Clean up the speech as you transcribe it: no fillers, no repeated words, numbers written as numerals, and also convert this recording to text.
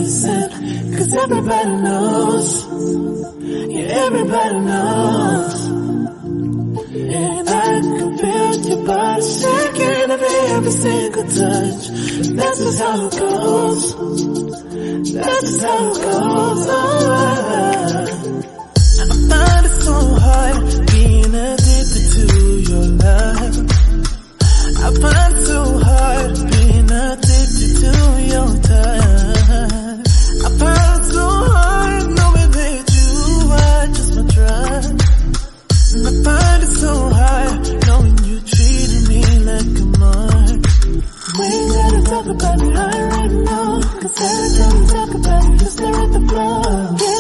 listen, cause everybody knows. Yeah, everybody knows. And I can feel your body shaking every single touch. That's just how it goes. That's just how it goes. I find it so hard being addicted to your love. I find it so hard being addicted to your touch. I find it so hard knowing that you are just my drug. And I find it so hard knowing you treated me like a mark. We ain't gotta talk about it right now, cause every time we talk about it, you stare at the floor.